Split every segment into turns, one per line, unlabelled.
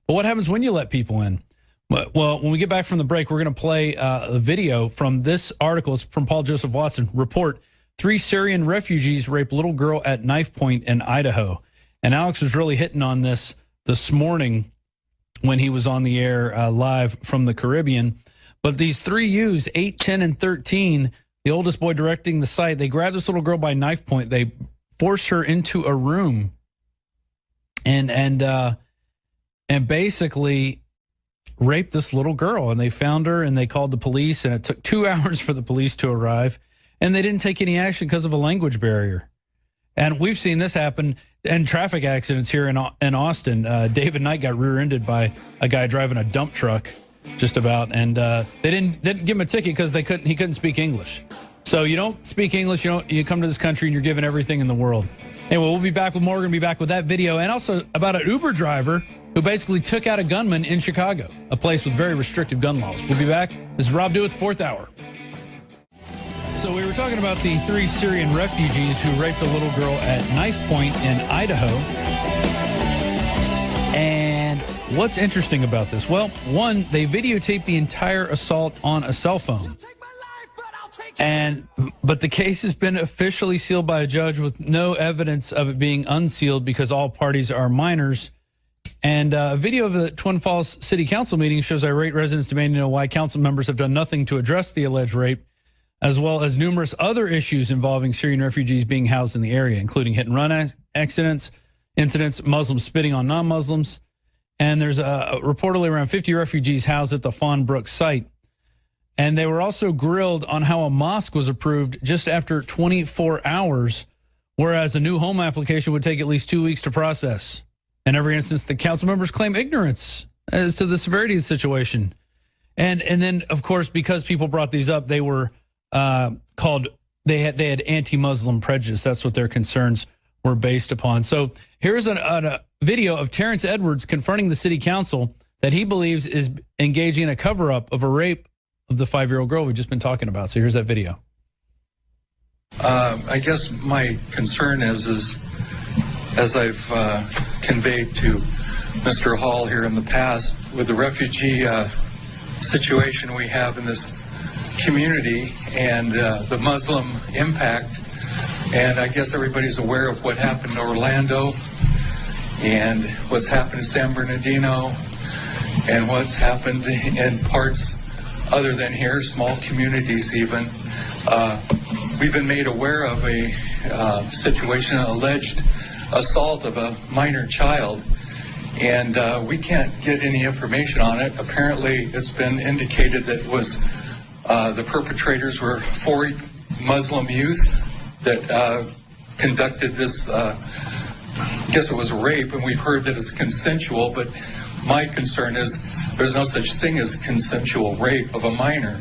But what happens when you let people in? Well, when we get back from the break, we're going to play a video from this article. It's from Paul Joseph Watson. Report, 3 Syrian refugees rape little girl at Knifepoint in Idaho. And Alex was really hitting on this morning when he was on the air live from the Caribbean. But these 3 youths, 8, 10, and 13, the oldest boy directing the site, they grabbed this little girl by knife point. They forced her into a room and basically raped this little girl. And they found her and they called the police, and it took 2 hours for the police to arrive. And they didn't take any action because of a language barrier. And we've seen this happen in traffic accidents here in Austin. David Knight got rear-ended by a guy driving a dump truck, just about, and they didn't give him a ticket because he couldn't speak English. So you don't speak English, you come to this country and you're given everything in the world. Anyway, we'll be back with more. We're going to be back with that video, and also about an Uber driver who basically took out a gunman in Chicago, a place with very restrictive gun laws. We'll be back. This is Rob Dewitt's Fourth Hour. So we were talking about the 3 Syrian refugees who raped a little girl at Knifepoint in Idaho. And what's interesting about this? Well, one, they videotaped the entire assault on a cell phone. But the case has been officially sealed by a judge with no evidence of it being unsealed because all parties are minors. And a video of the Twin Falls City Council meeting shows irate residents demanding to know why council members have done nothing to address the alleged rape, as well as numerous other issues involving Syrian refugees being housed in the area, including hit-and-run incidents, Muslims spitting on non-Muslims. And there's reportedly around 50 refugees housed at the Fawnbrook site. And they were also grilled on how a mosque was approved just after 24 hours, whereas a new home application would take at least 2 weeks to process. In every instance, the council members claim ignorance as to the severity of the situation. And then, of course, because people brought these up, they were they had anti-Muslim prejudice. That's what their concerns were based upon. So here's a video of Terrence Edwards confronting the city council that he believes is engaging in a cover-up of a rape of the 5-year-old girl we've just been talking about. So here's that video.
I guess my concern is as I've conveyed to Mr. Hall here in the past, with the refugee situation we have in this community and the Muslim impact, and I guess everybody's aware of what happened in Orlando and what's happened in San Bernardino and what's happened in parts other than here, small communities even. We've been made aware of a situation, an alleged assault of a minor child, and we can't get any information on it. Apparently, it's been indicated that it was the perpetrators were 4 Muslim youth that conducted this, I guess it was a rape, and we've heard that it's consensual, but my concern is there's no such thing as consensual rape of a minor.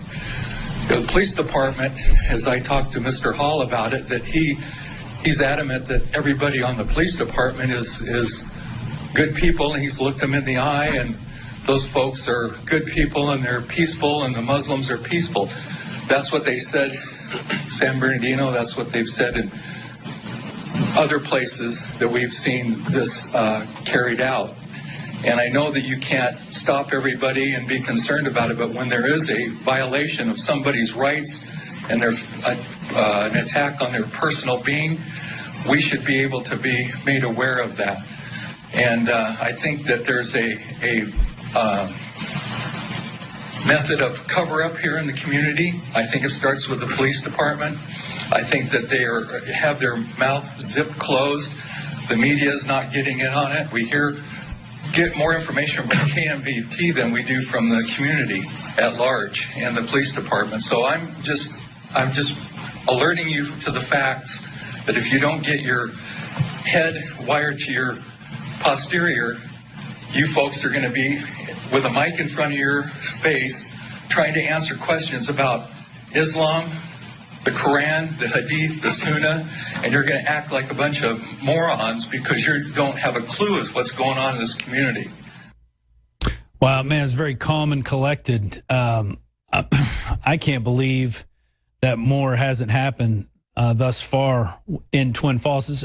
The police department, as I talked to Mr. Hall about it, that he's adamant that everybody on the police department is good people, and he's looked them in the eye, and those folks are good people and they're peaceful, and the Muslims are peaceful. That's what they said San Bernardino, that's what they've said in other places that we've seen this carried out. And I know that you can't stop everybody and be concerned about it, but when there is a violation of somebody's rights and there's an attack on their personal being, we should be able to be made aware of that. And I think that there's a method of cover-up here in the community. I think it starts with the police department. I think that they have their mouth zipped closed. The media is not getting in on it. We get more information from KMVT than we do from the community at large and the police department. So I'm just alerting you to the facts that if you don't get your head wired to your posterior, you folks are going to be with a mic in front of your face trying to answer questions about Islam, the Quran, the Hadith, the Sunnah, and you're going to act like a bunch of morons because you don't have a clue as what's going on in this community.
Wow, man, it's very calm and collected. I can't believe that more hasn't happened thus far in Twin Falls.